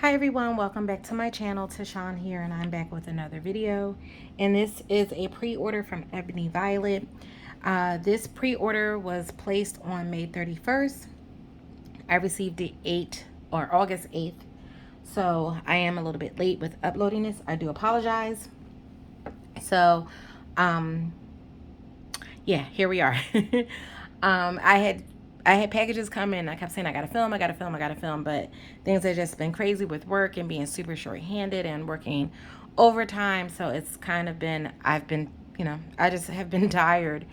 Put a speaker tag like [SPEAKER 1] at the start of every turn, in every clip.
[SPEAKER 1] Hi everyone, welcome back to my channel. Tashawn here, and I'm back with another video. And this is a pre-order from Ebony Violet. This pre-order was placed on May 31st. I received it August 8th. So I am a little bit late with uploading this. I do apologize. So, um, yeah, here we are. I had packages come in. I kept saying I gotta film, I gotta film, I gotta film, but things have just been crazy with work and being super short-handed and working overtime. So it's kind of been I just have been tired.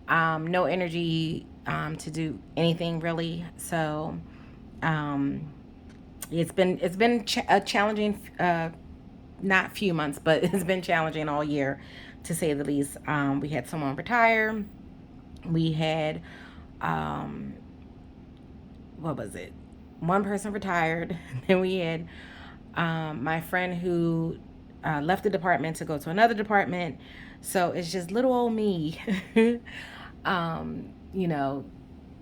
[SPEAKER 1] No energy to do anything really. So um, it's been a challenging not few months, but it's been challenging all year, to say the least. We had someone retire. We had, um, what was it? One person retired. Then we had my friend who left the department to go to another department. So it's just little old me, you know,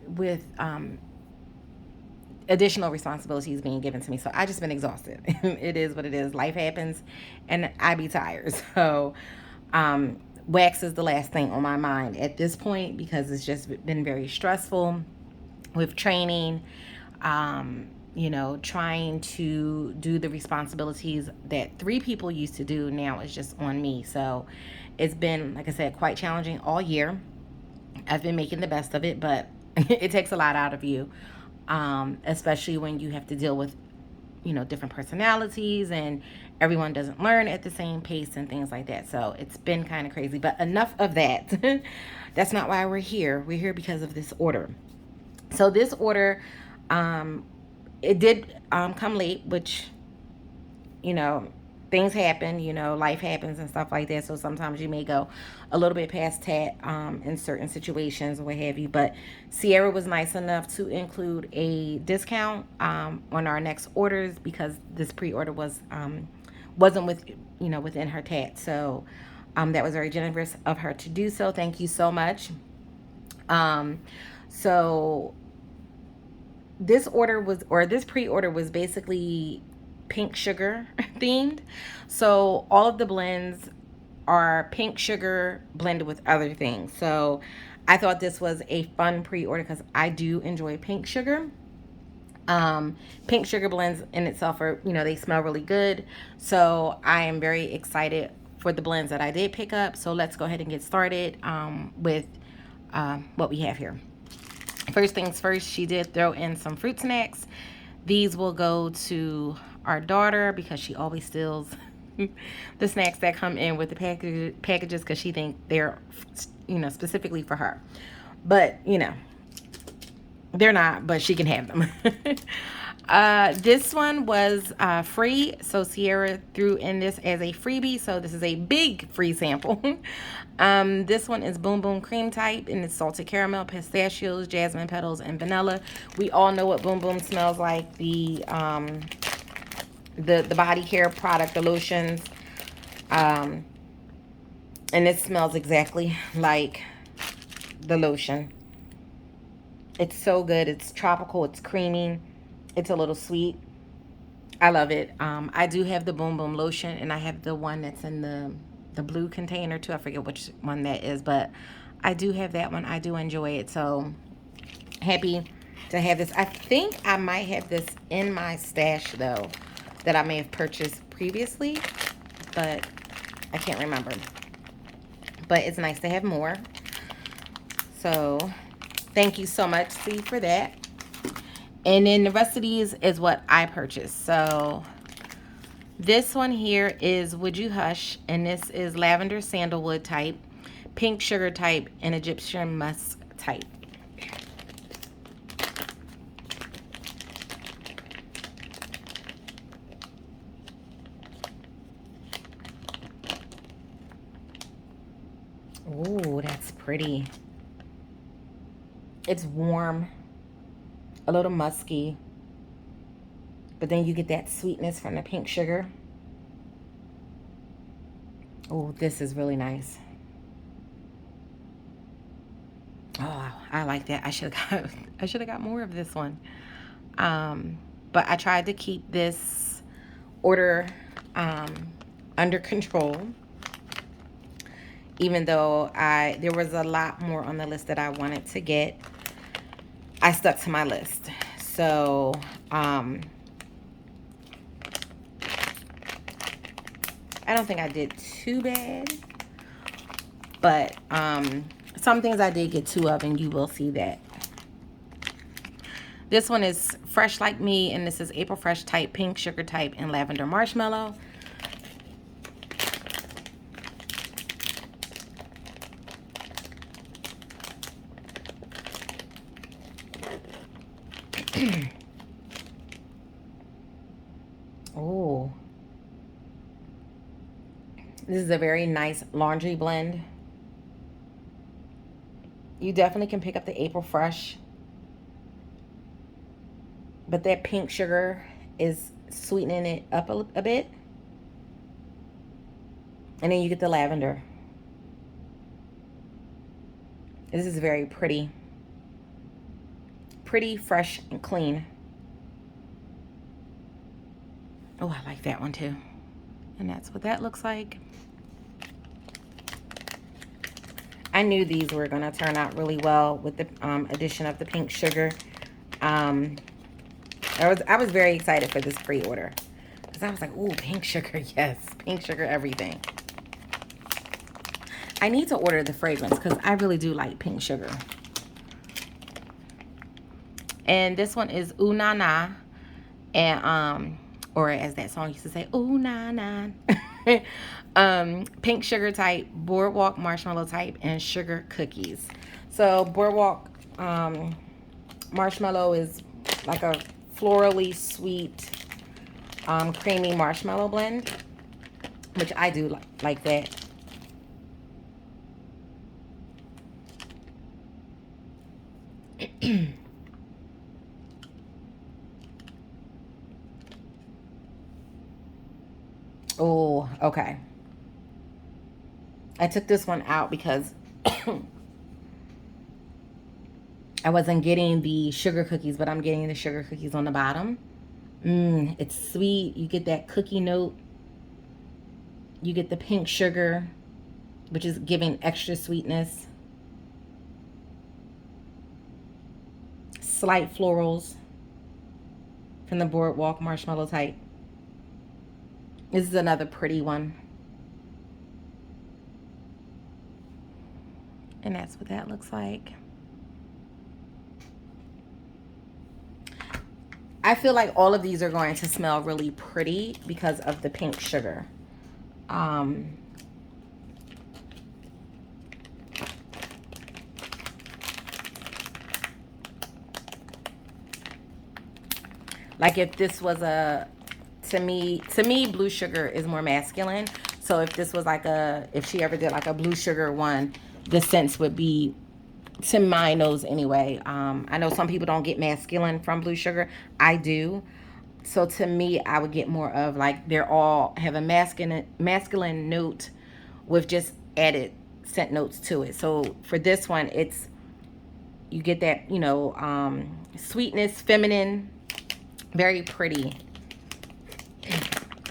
[SPEAKER 1] with additional responsibilities being given to me. So I just been exhausted. It is what it is. Life happens, and I be tired. So wax is the last thing on my mind at this point because it's just been very stressful with training. Trying to do the responsibilities that three people used to do now is just on me. So it's been, like I said, quite challenging all year. I've been making the best of it, but it takes a lot out of you, especially when you have to deal with, different personalities, and everyone doesn't learn at the same pace and things like that. So it's been kind of crazy, but enough of that. That's not why we're here. We're here because of this order. So this order, um, it did come late, which, you know, things happen, life happens and stuff like that. So sometimes you may go a little bit past that in certain situations or what have you. But Sierra was nice enough to include a discount on our next orders because this pre-order wasn't within her tat. So that was very generous of her to do so. Thank you so much. Um, so this pre-order was basically pink sugar themed. So all of the blends are pink sugar blended with other things. So I thought this was a fun pre-order because I do enjoy pink sugar. Pink sugar blends in itself are, they smell really good. So I am very excited for the blends that I did pick up. So let's go ahead and get started with what we have here. First things first, she did throw in some fruit snacks. These will go to our daughter because she always steals the snacks that come in with the packages because she thinks they're, specifically for her. But, they're not, but she can have them. This one was free, so Sierra threw in this as a freebie. So this is a big free sample. This one is Boom Boom Cream type, and it's salted caramel, pistachios, jasmine petals, and vanilla. We all know what Boom Boom smells like. The body care product, the lotions, and it smells exactly like the lotion. It's so good. It's tropical. It's creamy. It's a little sweet. I love it. I do have the Boom Boom lotion, and I have the one that's in the blue container too. I forget which one that is, but I do have that one. I do enjoy it. So happy to have this. I think I might have this in my stash though, that I may have purchased previously, but I can't remember. But it's nice to have more. So thank you so much, C, for that. And then the rest of these is what I purchased. So this one here is Would You Hush, and this is lavender sandalwood type, pink sugar type, and Egyptian musk type. Ooh, that's pretty. It's warm, a little musky, but then you get that sweetness from the pink sugar. Oh, this is really nice. Oh, I like that. I should have got more of this one. But I tried to keep this order under control. Even though there was a lot more on the list that I wanted to get, I stuck to my list. So I don't think I did too bad, but some things I did get 2 of, and you will see that. This one is Fresh Like Me, and this is April Fresh Type, Pink Sugar Type, and Lavender Marshmallow. Oh, this is a very nice laundry blend. You definitely can pick up the April Fresh, but that pink sugar is sweetening it up a bit. And then you get the lavender. This is very pretty. Pretty, fresh, and clean. Oh, I like that one too. And that's what that looks like. I knew these were going to turn out really well with the addition of the pink sugar. I was very excited for this pre-order, because I was like, ooh, pink sugar, yes, pink sugar everything. I need to order the fragrance because I really do like pink sugar. And this one is Ooh Na Na, and or as that song used to say, Ooh Na Na. Pink Sugar Type, Boardwalk Marshmallow Type, and Sugar Cookies. So Boardwalk Marshmallow is like a florally sweet creamy marshmallow blend, which I do like that. Oh, okay. I took this one out because I wasn't getting the sugar cookies, but I'm getting the sugar cookies on the bottom. It's sweet. You get that cookie note. You get the pink sugar, which is giving extra sweetness. Slight florals from the Boardwalk Marshmallow Type. This is another pretty one. And that's what that looks like. I feel like all of these are going to smell really pretty because of the pink sugar. Like if this was to me, blue sugar is more masculine. So if this was like if she ever did like a blue sugar one, the scents would be, to my nose anyway. I know some people don't get masculine from blue sugar. I do. So to me, I would get more of like, they're all have a masculine note with just added scent notes to it. So for this one, you get that, sweetness, feminine, very pretty,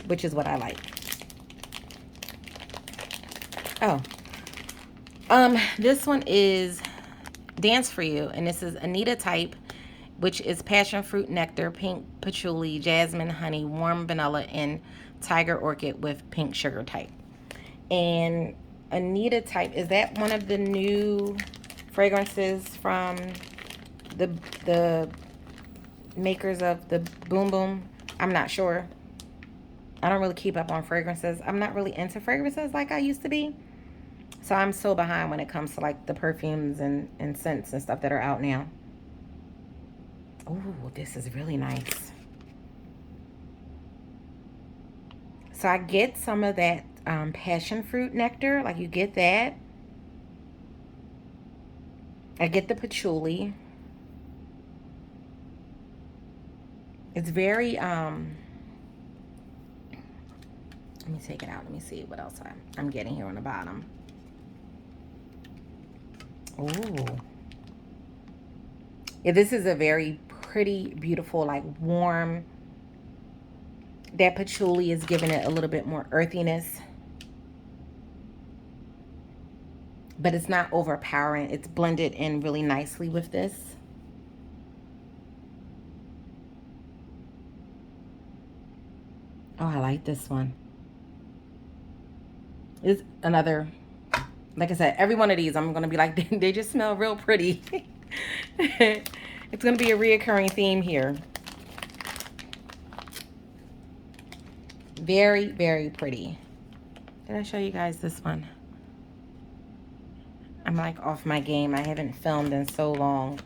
[SPEAKER 1] which is what I like. Oh, this one is Dance For You, and this is Anita Type, which is passion fruit nectar, pink patchouli, jasmine honey, warm vanilla, and tiger orchid with pink sugar type. And Anita Type, is that one of the new fragrances from the makers of the Boom Boom? I'm not sure. I don't really keep up on fragrances. I'm not really into fragrances like I used to be. So I'm so behind when it comes to like the perfumes and scents and stuff that are out now. Oh, this is really nice. So I get some of that passion fruit nectar. Like you get that. I get the patchouli. It's very, let me take it out. Let me see what else I'm getting here on the bottom. Oh. Yeah, this is a very pretty, beautiful, like warm, That patchouli is giving it a little bit more earthiness. But it's not overpowering. It's blended in really nicely with this. Oh, I like this one. It's another, like I said, every one of these I'm going to be like, they just smell real pretty. It's going to be a reoccurring theme here. Very, very pretty. Did I show you guys this one? I'm like off my game. I haven't filmed in so long.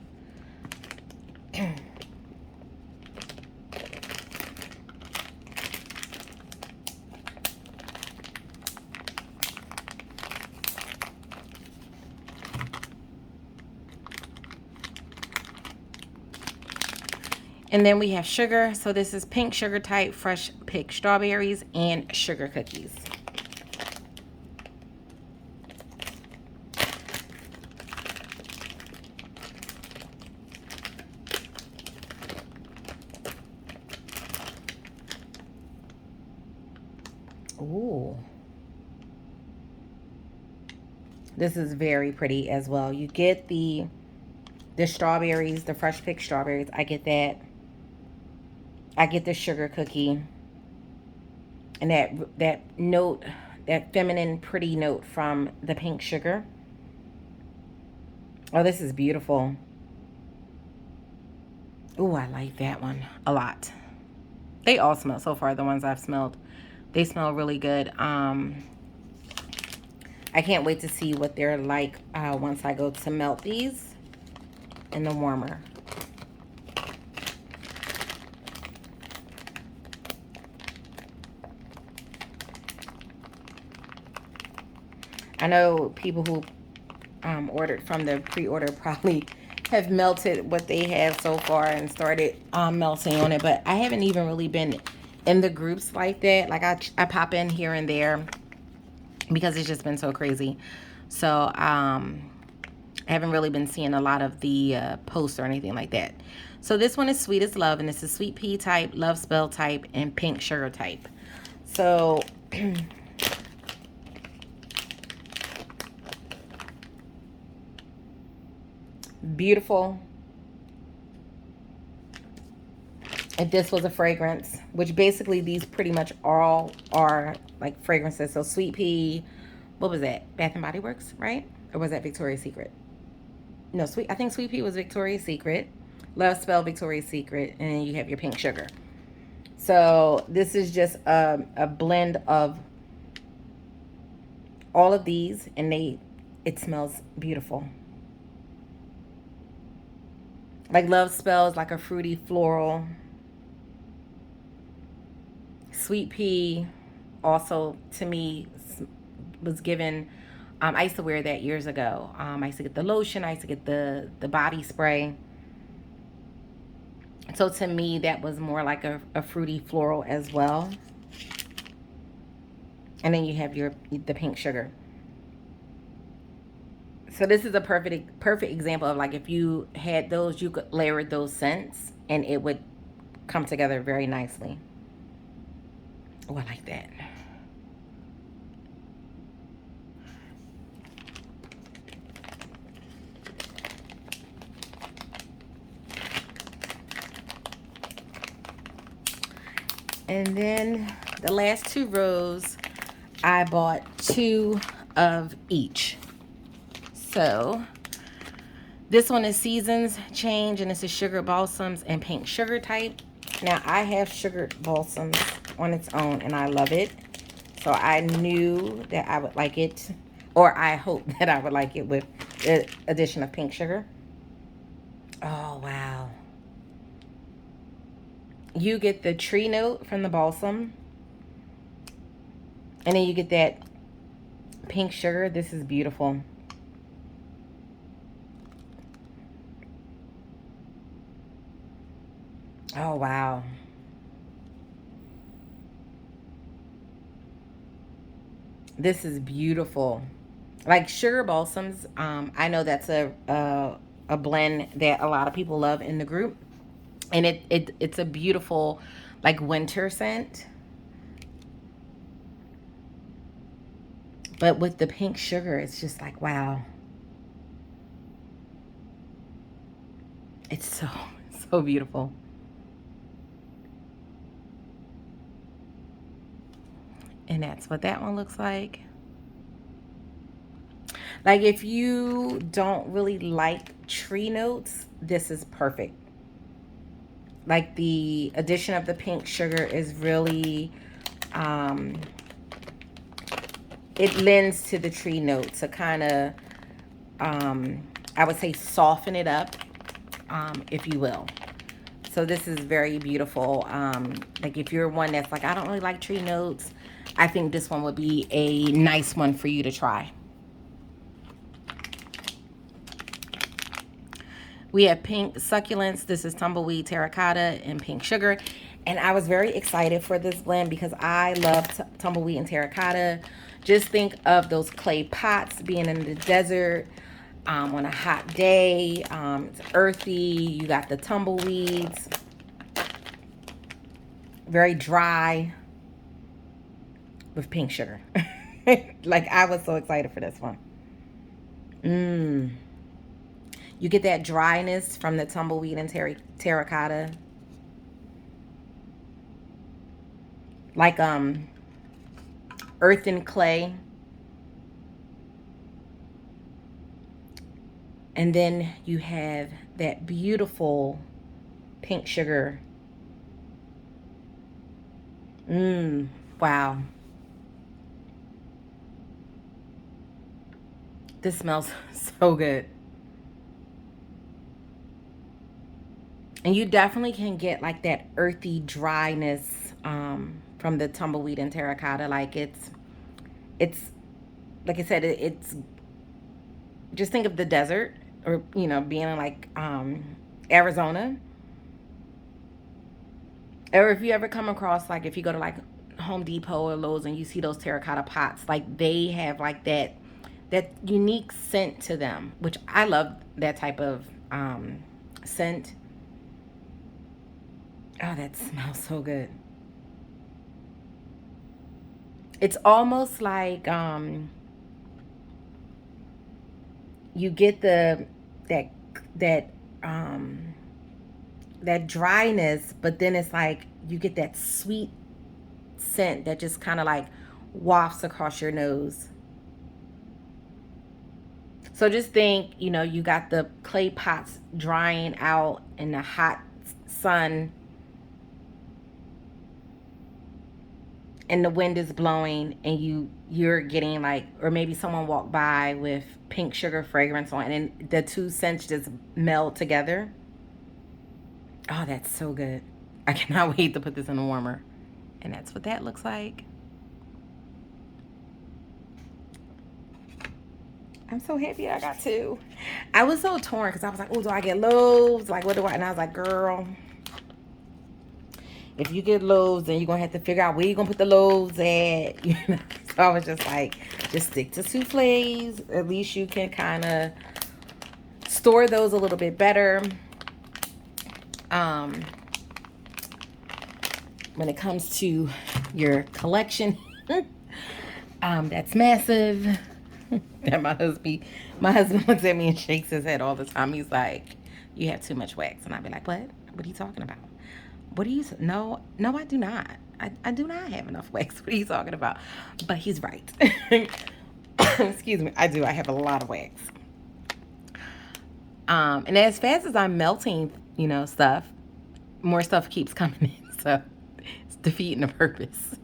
[SPEAKER 1] And then we have sugar. So this is pink sugar type, fresh picked strawberries, and sugar cookies. Ooh. This is very pretty as well. You get the strawberries, the fresh picked strawberries. I get that. I get the sugar cookie. And that note, that feminine pretty note from the pink sugar. Oh, this is beautiful. Ooh, I like that one a lot. They all smell so far, the ones I've smelled. They smell really good. I can't wait to see what they're like once I go to melt these in the warmer. I know people who ordered from the pre-order probably have melted what they have so far and started melting on it, but I haven't even really been in the groups like that. Like I pop in here and there because it's just been so crazy. So I haven't really been seeing a lot of the posts or anything like that. So this one is Sweet as Love, and this is sweet pea type, love spell type, and pink sugar type. So beautiful. If this was a fragrance, which basically these pretty much all are like fragrances. So sweet pea, what was that? Bath and Body Works, right? Or was that Victoria's Secret? No, I think sweet pea was Victoria's Secret. Love spell Victoria's Secret, and then you have your pink sugar. So this is just a blend of all of these, and it smells beautiful. Like love spells like a fruity floral. Sweet pea also to me was given, I used to wear that years ago. I used to get the lotion, I used to get the body spray. So to me that was more like a fruity floral as well. And then you have the pink sugar. So this is a perfect example of like if you had those, you could layer those scents and it would come together very nicely. Oh, I like that. And then the last two rows, I bought 2 of each. So this one is Seasons Change, and this is Sugar Balsams and Pink Sugar type. Now I have Sugar Balsams on its own and I love it. So I knew that I would like it, or I hope that I would like it with the addition of pink sugar. Oh, wow. You get the tree note from the balsam, and then you get that pink sugar. This is beautiful. Oh, wow. This is beautiful. Like sugar balsams, I know that's a blend that a lot of people love in the group. And it's a beautiful like winter scent. But with the pink sugar, it's just like, wow. It's so, so beautiful. And that's what that one looks like. Like, if you don't really like tree notes, this is perfect. Like, the addition of the pink sugar is really, it lends to the tree note to kind of, I would say, soften it up, if you will. So this is very beautiful. Like, if you're one that's like, I don't really like tree notes, I think this one would be a nice one for you to try. We have pink succulents. This is tumbleweed, terracotta, and pink sugar. And I was very excited for this blend because I love tumbleweed and terracotta. Just think of those clay pots being in the desert on a hot day. It's earthy. You got the tumbleweeds. Very dry with pink sugar. Like, I was so excited for this one. You get that dryness from the tumbleweed and terracotta. Like earth and clay. And then you have that beautiful pink sugar. Wow. This smells so good. And you definitely can get like that earthy dryness from the tumbleweed and terracotta. Like, it's like I said, it's just think of the desert, or being in like Arizona. Or if you ever come across, like, if you go to like Home Depot or Lowe's and you see those terracotta pots, like, they have like that unique scent to them, which I love that type of scent. Oh, that smells so good. It's almost like you get that that um that dryness, but then it's like you get that sweet scent that just kind of like wafts across your nose. So just think, you got the clay pots drying out in the hot sun, and the wind is blowing, and you're getting like, or maybe someone walked by with pink sugar fragrance on, and the two scents just meld together. Oh, that's so good. I cannot wait to put this in the warmer. And that's what that looks like. I'm so happy I got two. I was so torn because I was like, oh, do I get loaves? Like, what do I? And I was like, girl, if you get loaves, then you're going to have to figure out where you're going to put the loaves at. So I was just like, just stick to souffles. At least you can kind of store those a little bit better. When it comes to your collection, that's massive. And my husband looks at me and shakes his head all the time. He's like, you have too much wax. And I'd be like, what? What are you talking about? What are you? No, I do not. I do not have enough wax. What are you talking about? But he's right. Excuse me. I do. I have a lot of wax. And as fast as I'm melting, stuff, more stuff keeps coming in. So it's defeating the purpose.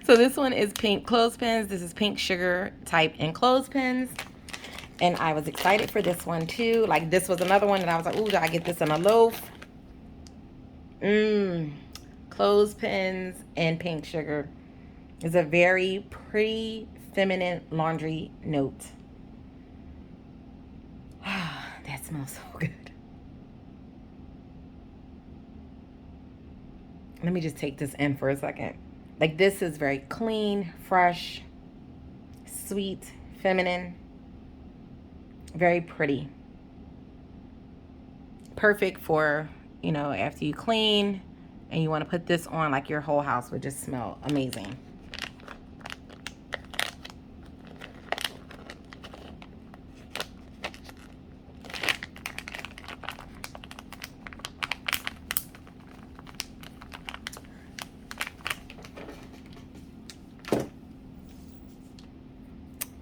[SPEAKER 1] So this one is pink clothespins. This is pink sugar type in clothespins. And I was excited for this one too. Like, this was another one that I was like, ooh, do I get this in a loaf? Clothespins and pink sugar is a very pretty feminine laundry note. That smells so good. Let me just take this in for a second. Like, this is very clean, fresh, sweet, feminine, very pretty. Perfect for, after you clean and you want to put this on, like, your whole house would just smell amazing.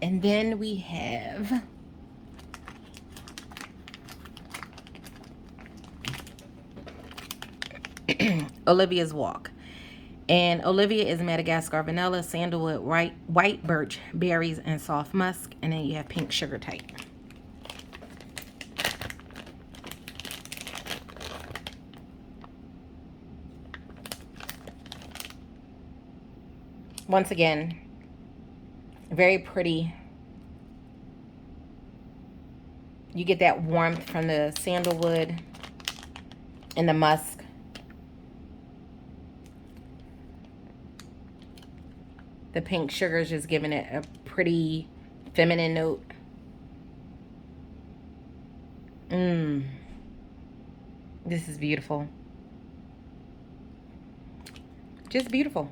[SPEAKER 1] And then we have Olivia's Walk. And Olivia is Madagascar vanilla, sandalwood, white birch, berries, and soft musk. And then you have pink sugar type. Once again, very pretty. You get that warmth from the sandalwood and the musk. The pink sugar is just giving it a pretty feminine note. This is beautiful. Just beautiful.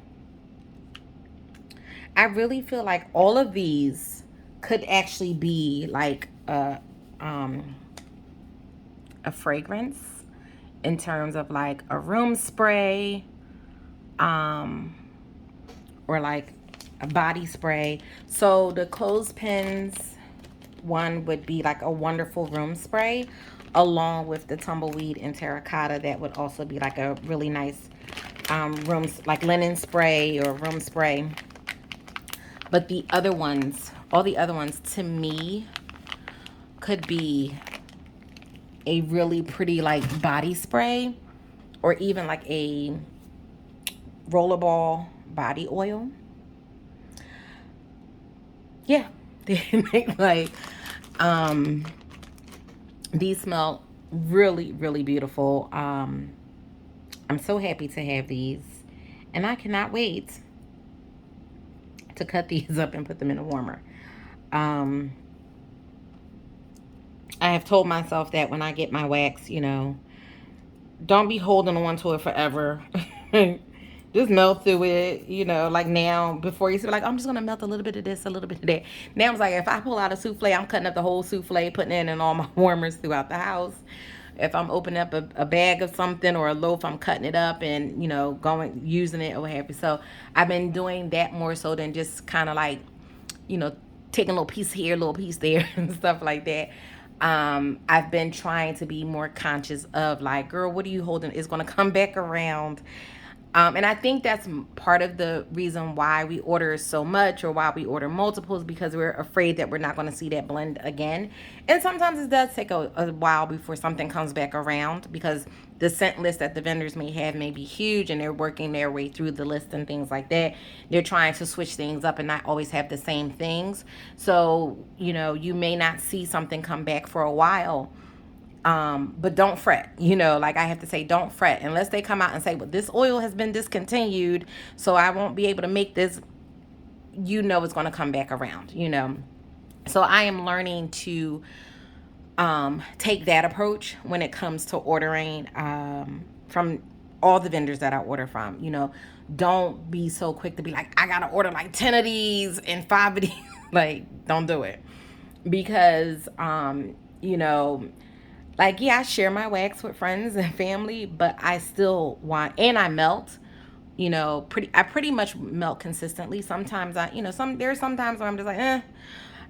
[SPEAKER 1] I really feel like all of these could actually be like a fragrance in terms of like a room spray, or like a body spray. So the clothespins one would be like a wonderful room spray, along with the tumbleweed and terracotta. That would also be like a really nice rooms, like linen spray or room spray. But the other ones, all the other ones to me could be a really pretty like body spray, or even like a rollerball body oil. Yeah, they make like these smell really, really beautiful. I'm so happy to have these, and I cannot wait to cut these up and put them in a warmer. I have told myself that when I get my wax, you know, don't be holding on to it forever. Just melt through it, you know, like now. Before you used to be like, I'm just going to melt a little bit of this, a little bit of that. Now it's like, if I pull out a souffle, I'm cutting up the whole souffle, putting it in all my warmers throughout the house. If I'm opening up a bag of something or a loaf, I'm cutting it up and, you know, using it or what have you. So I've been doing that more so than just kind of like, you know, taking a little piece here, a little piece there and stuff like that. I've been trying to be more conscious of like, girl, what are you holding? It's going to come back around. And I think that's part of the reason why we order so much, or why we order multiples, because we're afraid that we're not going to see that blend again. And sometimes it does take a while before something comes back around, because the scent list that the vendors may have may be huge, and they're working their way through the list and things like that. They're trying to switch things up and not always have the same things. So, you know, you may not see something come back for a while. But don't fret, you know, like I have to say, don't fret unless they come out and say, well, this oil has been discontinued, so I won't be able to make this. You know, it's going to come back around, you know. So I am learning to take that approach when it comes to ordering from all the vendors that I order from. You know, don't be so quick to be like, I gotta order like 10 of these and 5 of these. Like, don't do it, because you know, like, yeah, I share my wax with friends and family, but I still want, and I melt, you know, I pretty much melt consistently. Sometimes there's sometimes where I'm just like, I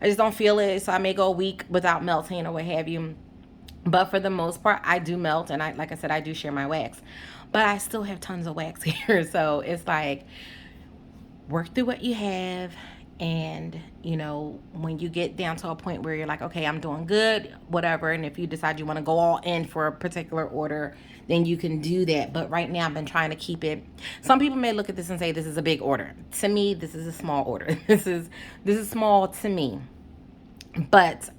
[SPEAKER 1] just don't feel it. So I may go a week without melting or what have you. But for the most part, I do melt, and like I said, I do share my wax. But I still have tons of wax here. So it's like, work through what you have. And, you know, when you get down to a point where you're like, okay, I'm doing good, whatever. And if you decide you want to go all in for a particular order, then you can do that. But right now I've been trying to keep it. Some people may look at this and say, this is a big order. To me, this is a small order. This is small to me. But,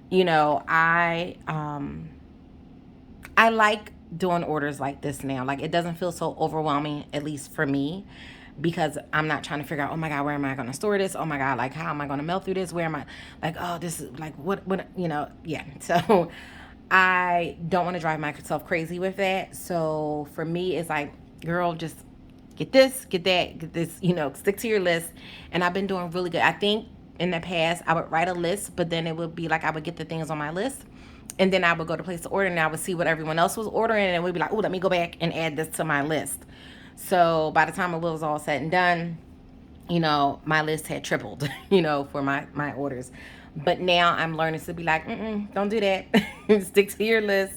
[SPEAKER 1] you know, I like doing orders like this now. Like, it doesn't feel so overwhelming, at least for me, because I'm not trying to figure out, oh my God, where am I going to store this? Oh my God, like, how am I going to melt through this? Where am I? Like, oh, this is like, what, you know, yeah. So I don't want to drive myself crazy with that. So for me, it's like, girl, just get this, get that, get this, you know, stick to your list. And I've been doing really good. I think in the past I would write a list, but then it would be like, I would get the things on my list, and then I would go to place the order, and I would see what everyone else was ordering, and we'd be like, oh, let me go back and add this to my list. So by the time it was all said and done, my list had tripled, for my orders. But now I'm learning to be like, don't do that. Stick to your list.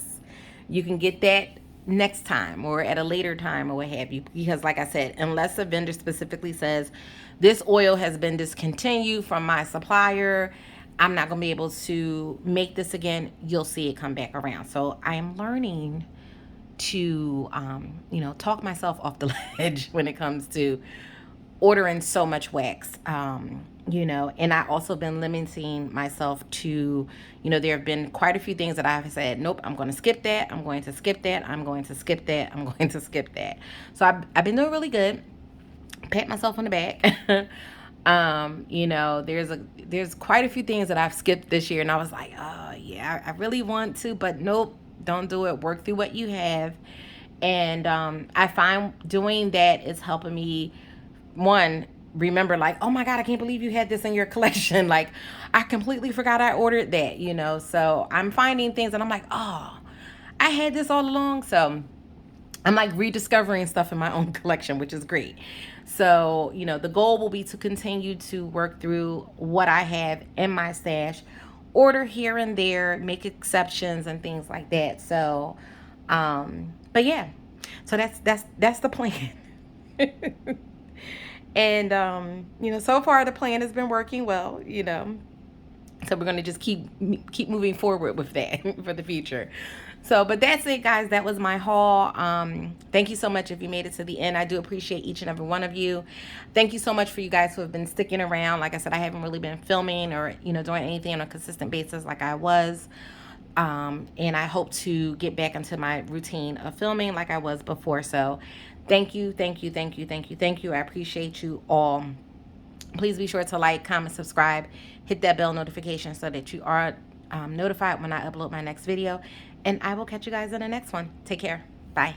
[SPEAKER 1] You can get that next time or at a later time or what have you. Because, like I said, unless a vendor specifically says this oil has been discontinued from my supplier, I'm not going to be able to make this again. You'll see it come back around. So I am learning to, talk myself off the ledge when it comes to ordering so much wax. And I also been limiting myself to, there have been quite a few things that I've said, nope, I'm going to skip that. I'm going to skip that. I'm going to skip that. I'm going to skip that. So I've been doing really good. Pat myself on the back. There's quite a few things that I've skipped this year, and I was like, oh yeah, I really want to, but nope, don't do it. Work through what you have. And I find doing that is helping me, one, remember, like, oh my God, I can't believe you had this in your collection. Like, I completely forgot I ordered that, So I'm finding things and I'm like, oh, I had this all along. So I'm like rediscovering stuff in my own collection, which is great. So, the goal will be to continue to work through what I have in my stash, order here and there, make exceptions and things like that. So, but yeah, so that's the plan. And, so far the plan has been working well, so we're going to just keep moving forward with that for the future. So, but that's it, guys. That was my haul. Thank you so much if you made it to the end. I do appreciate each and every one of you. Thank you so much for you guys who have been sticking around. Like I said, I haven't really been filming or, doing anything on a consistent basis like I was. And I hope to get back into my routine of filming like I was before. So thank you, thank you, thank you, thank you, thank you. I appreciate you all. Please be sure to like, comment, subscribe, hit that bell notification so that you are notified when I upload my next video. And I will catch you guys in the next one. Take care. Bye.